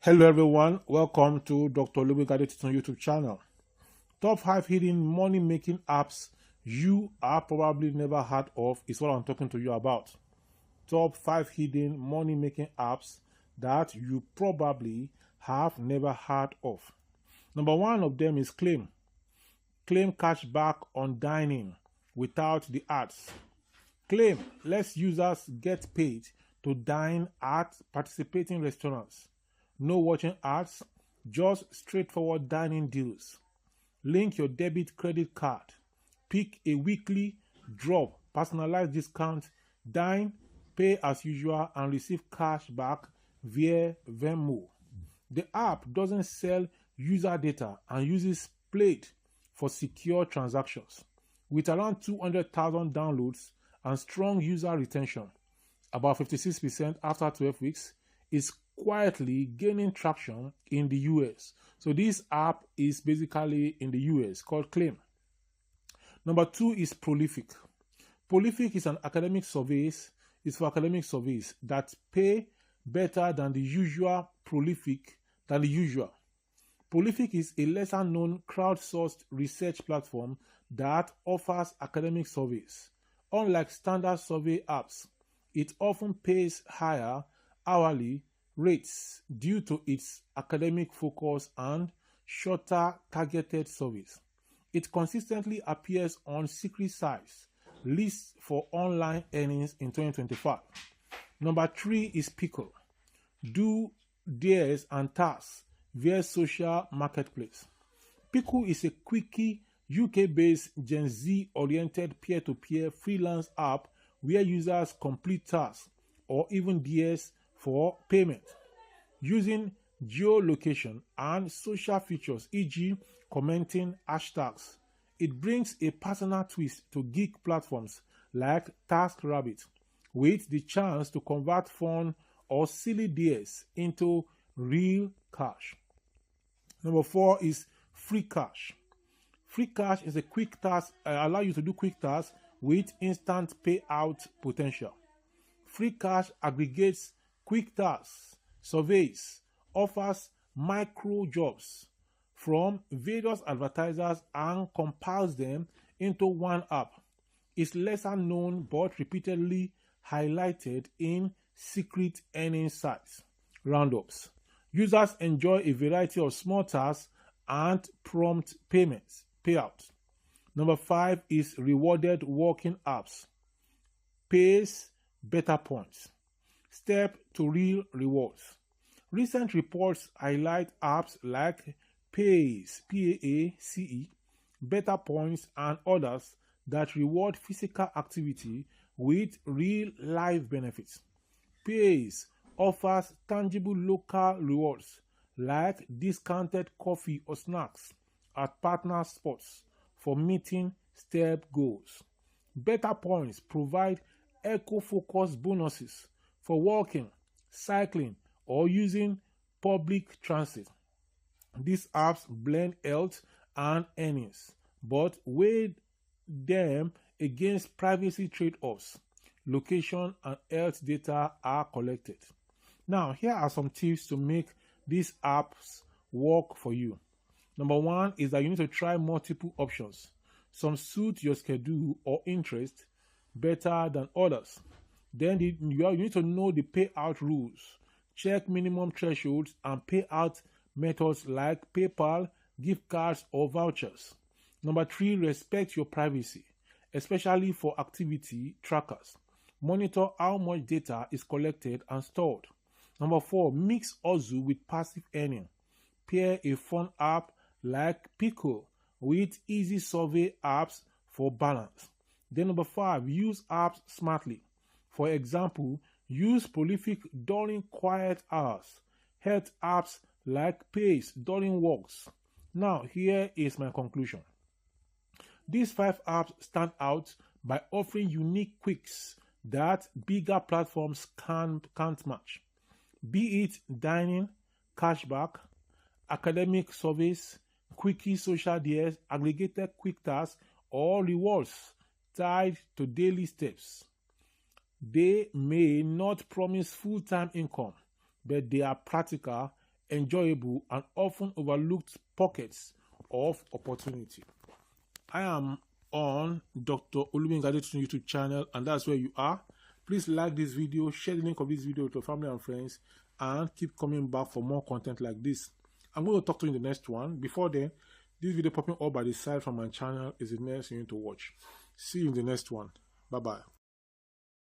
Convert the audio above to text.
Hello everyone, welcome to Dr. Louis Gadet's YouTube channel. Top 5 hidden money making apps you have probably never heard of is what I'm talking to you about. Top 5 hidden money making apps that you probably have never heard of. Number 1 of them is Claim. Claim cashback on dining without the ads. Claim lets users get paid to dine at participating restaurants. No watching ads, just straightforward dining deals. Link your debit credit card. Pick a weekly drop, personalized discount, dine, pay as usual, and receive cash back via Venmo. The app doesn't sell user data and uses Plate for secure transactions. With around 200,000 downloads and strong user retention, about 56% after 12 weeks, is quietly gaining traction in the US. So this app is basically in the US called Claim. Number 2 is Prolific. Prolific is for academic surveys that pay better than the usual. Prolific is a lesser known crowdsourced research platform that offers academic surveys. Unlike standard survey apps, it often pays higher hourly rates due to its academic focus and shorter targeted surveys. It consistently appears on secret sites lists for online earnings in 2025. Number 3 is Pickle. Do, dares, and tasks via social marketplace. Pickle is a quickie UK-based Gen Z-oriented peer-to-peer freelance app where users complete tasks or even dares for payment. Using geolocation and social features, e.g. commenting hashtags, it brings a personal twist to gig platforms like TaskRabbit, with the chance to convert fun or silly dares into real cash. Number 4 is Free Cash. Free Cash is a quick task, allow you to do quick tasks with instant payout potential. Free Cash aggregates quick tasks, surveys, offers micro jobs from various advertisers and compiles them into one app. It's lesser known but repeatedly highlighted in secret earning sites roundups. Users enjoy a variety of small tasks and prompt payouts. Number 5 is Rewarded Working Apps. Pays better points. Step to real rewards. Recent reports highlight apps like Pace, P-A-A-C-E, Better Points, and others that reward physical activity with real life benefits. Pace offers tangible local rewards like discounted coffee or snacks at partner spots for meeting step goals. Better Points provide eco-focused bonuses for walking, cycling, or using public transit. These apps blend health and earnings, but weigh them against privacy trade-offs. Location and health data are collected. Now, here are some tips to make these apps work for you. Number 1 is that you need to try multiple options. Some suit your schedule or interest better than others. Then you need to know the payout rules. Check minimum thresholds and payout methods like PayPal, gift cards, or vouchers. Number 3, respect your privacy, especially for activity trackers. Monitor how much data is collected and stored. Number 4, mix hustle with passive earning. Pair a fun app like Pickle with easy survey apps for balance. Then number 5, use apps smartly. For example, use Prolific during quiet hours. Health apps like Pace during walks. Now, here is my conclusion. These 5 apps stand out by offering unique quicks that bigger platforms can't match. Be it dining, cashback, academic surveys, quickie social dares, aggregated quick tasks, or rewards tied to daily steps. They may not promise full-time income, but they are practical, enjoyable, and often overlooked pockets of opportunity. I am on Dr. Olumingade's YouTube channel, and that's where you are. Please like this video, share the link of this video with your family and friends, and keep coming back for more content like this. I'm going to talk to you in the next one. Before then, this video popping up by the side from my channel is the next you need to watch. See you in the next one. Bye-bye.